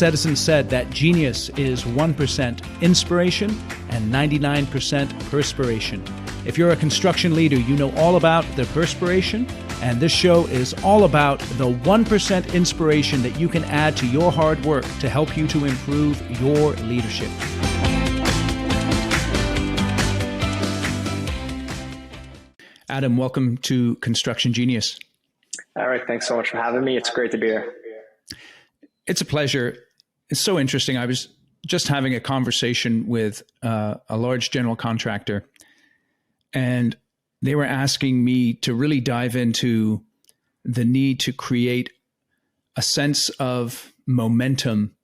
Thomas Edison said that genius is 1% inspiration and 99% perspiration. If you're a construction leader, you know all about the perspiration, and this show is all about the 1% inspiration that you can add to your hard work to help you to improve your leadership. Adam, welcome to Construction Genius. All right, thanks so much for having me. It's great to be here. It's a pleasure. It's so interesting. I was just having a conversation with a large general contractor, and they were asking me to really dive into the need to create a sense of momentum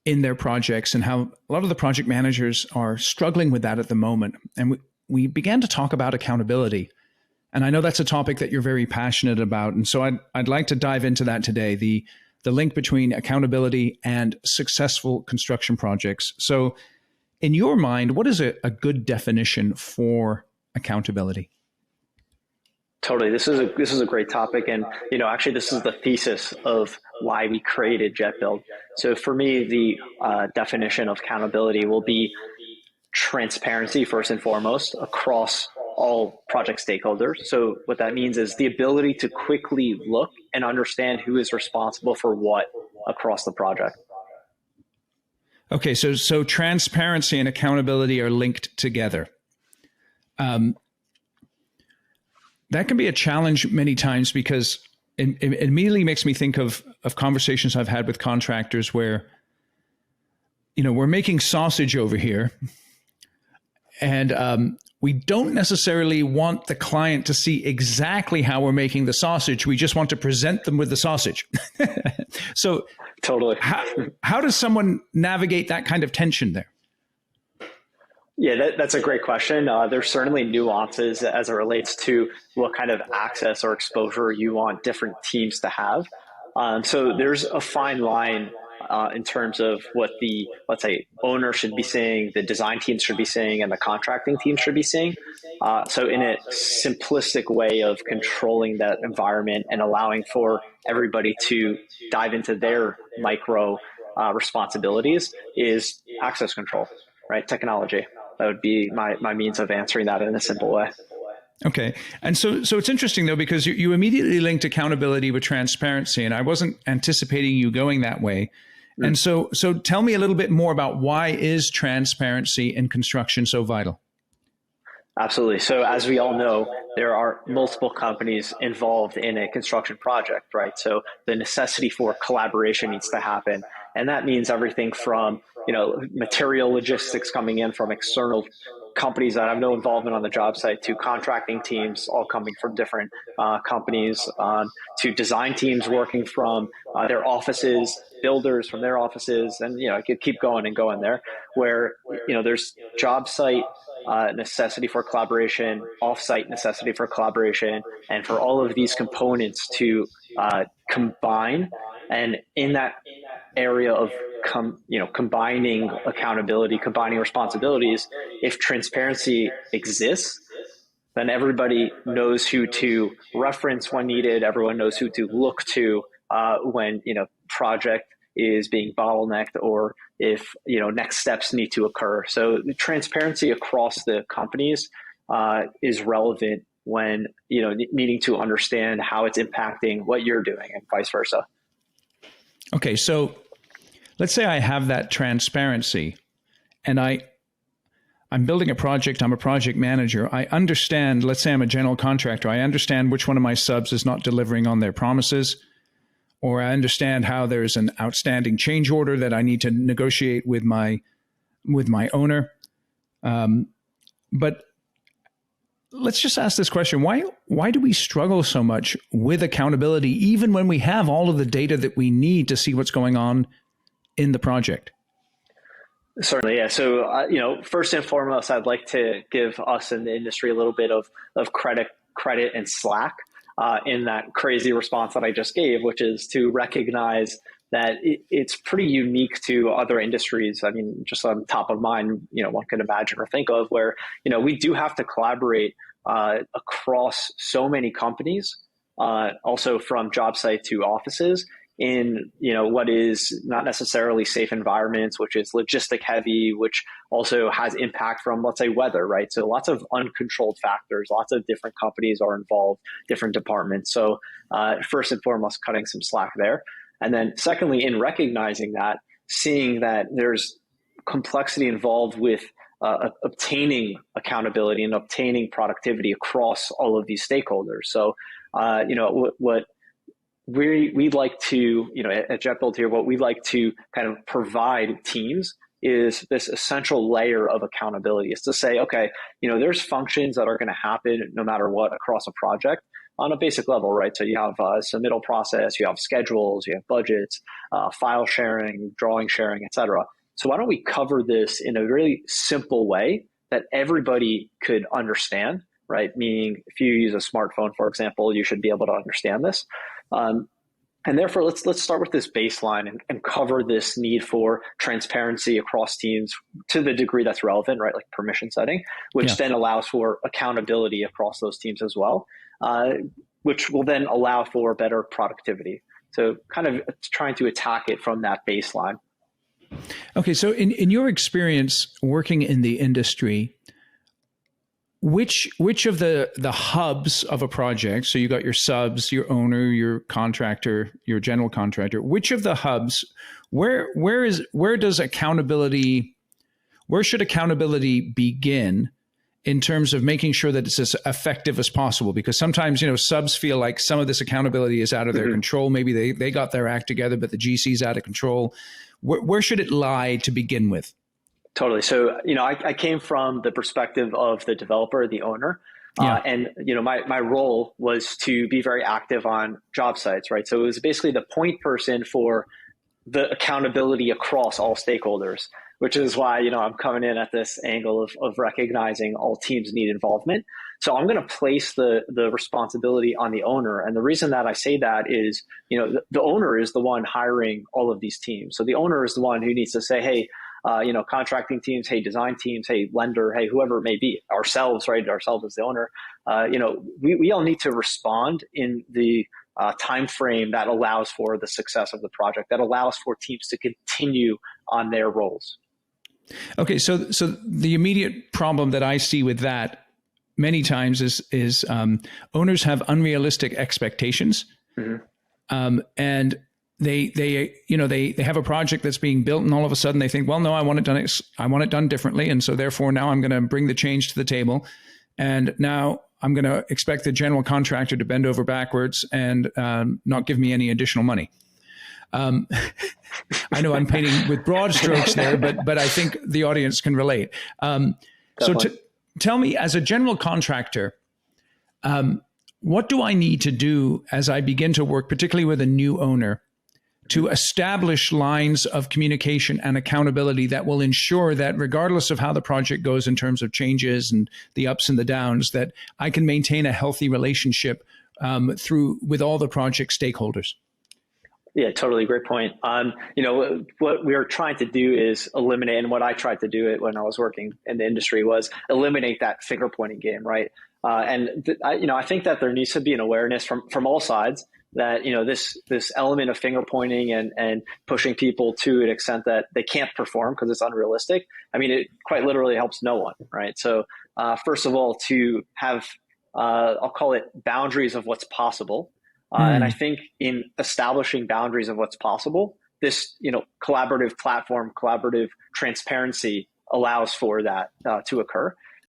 in their projects and how a lot of the project managers are struggling with that at the moment. And we began to talk about accountability. And I know that's a topic that you're very passionate about. And so I'd like to dive into that today, the link between accountability and successful construction projects. So in your mind, what is a good definition for accountability? Totally. This is a great topic. And, actually, this is the thesis of why we created JetBuild. So for me, the definition of accountability will be transparency first and foremost across all project stakeholders. So what that means is the ability to quickly look and understand who is responsible for what across the project. Okay, so transparency and accountability are linked together. That can be a challenge many times because it immediately makes me think of conversations I've had with contractors where, we're making sausage over here, and we don't necessarily want the client to see exactly how we're making the sausage. We just want to present them with the sausage. So totally. How does someone navigate that kind of tension there? Yeah, that's a great question. There's certainly nuances as it relates to what kind of access or exposure you want different teams to have. So there's a fine line in terms of what the, let's say, owner should be seeing, the design team should be seeing, and the contracting team should be seeing. So in a simplistic way of controlling that environment and allowing for everybody to dive into their micro responsibilities is access control, right? Technology. That would be my means of answering that in a simple way. Okay. And so it's interesting, though, because you immediately linked accountability with transparency, and I wasn't anticipating you going that way. And so tell me a little bit more about why is transparency in construction so vital? Absolutely. So as we all know, there are multiple companies involved in a construction project, right? So the necessity for collaboration needs to happen. And that means everything from, material logistics coming in from external companies that have no involvement on the job site to contracting teams all coming from different companies to design teams working from their offices, builders from their offices. And, I could keep going and going there where, there's job site necessity for collaboration, off-site necessity for collaboration, and for all of these components to combine. And in that area of combining accountability, combining responsibilities, if transparency exists, then everybody knows who to reference when needed. Everyone knows who to look to when project is being bottlenecked or if next steps need to occur. So the transparency across the companies is relevant when needing to understand how it's impacting what you're doing and vice versa. Okay, so let's say I have that transparency and I'm building a project, I'm a project manager. I understand, let's say I'm a general contractor, I understand which one of my subs is not delivering on their promises, or I understand how there's an outstanding change order that I need to negotiate with my owner. But let's just ask this question. Why do we struggle so much with accountability, even when we have all of the data that we need to see what's going on in the project? Certainly, yeah. So, first and foremost, I'd like to give us in the industry a little bit of credit and slack in that crazy response that I just gave, which is to recognize that it's pretty unique to other industries. I mean, just on top of mind, one could imagine or think of where, we do have to collaborate across so many companies, also from job site to offices. in, what is not necessarily safe environments, which is logistic heavy, which also has impact from, let's say, weather, right? So lots of uncontrolled factors, lots of different companies are involved, different departments. So first and foremost, cutting some slack there. And then secondly, in recognizing that, seeing that there's complexity involved with obtaining accountability and obtaining productivity across all of these stakeholders. So, what we'd like to, at JetBuild here, what we'd like to kind of provide teams is this essential layer of accountability. Is to say, okay, there's functions that are going to happen no matter what across a project on a basic level, right? So you have a submittal process, you have schedules, you have budgets, file sharing, drawing sharing, et cetera. So why don't we cover this in a really simple way that everybody could understand, right? Meaning if you use a smartphone, for example, you should be able to understand this. And therefore, let's start with this baseline and cover this need for transparency across teams to the degree that's relevant, right? Like permission setting, which then allows for accountability across those teams as well, which will then allow for better productivity. So kind of trying to attack it from that baseline. Okay, so in your experience working in the industry, which of the hubs of a project, so you got your subs, your owner, your contractor, your general contractor, which of the hubs, where should accountability begin in terms of making sure that it's as effective as possible? Because sometimes, subs feel like some of this accountability is out of their control. Maybe they got their act together, but the GC's out of control. Where should it lie to begin with? Totally. So, I came from the perspective of the developer, the owner. And, my role was to be very active on job sites, right? So it was basically the point person for the accountability across all stakeholders, which is why, I'm coming in at this angle of recognizing all teams need involvement. So I'm going to place the responsibility on the owner. And the reason that I say that is, the owner is the one hiring all of these teams. So the owner is the one who needs to say, hey, contracting teams, hey, design teams, hey, lender, hey, whoever it may be, ourselves, right? Ourselves as the owner, we all need to respond in the time frame that allows for the success of the project, that allows for teams to continue on their roles. Okay, so the immediate problem that I see with that many times is owners have unrealistic expectations, and they have a project that's being built, and all of a sudden they think, well, no, I want it done differently, and so therefore now I'm going to bring the change to the table, and now I'm going to expect the general contractor to bend over backwards and not give me any additional money. I know I'm painting with broad strokes there, but I think the audience can relate. So tell me, as a general contractor, what do I need to do as I begin to work, particularly with a new owner, to establish lines of communication and accountability that will ensure that regardless of how the project goes in terms of changes and the ups and the downs, that I can maintain a healthy relationship with all the project stakeholders? Yeah, totally. Great point. What we are trying to do is eliminate, and what I tried to do it when I was working in the industry was eliminate that finger pointing game, right? I think that there needs to be an awareness from all sides that, this element of finger pointing and pushing people to an extent that they can't perform because it's unrealistic. I mean, it quite literally helps no one, right? So first of all, to have, I'll call it boundaries of what's possible. And I think in establishing boundaries of what's possible, this, collaborative platform, collaborative transparency allows for that to occur.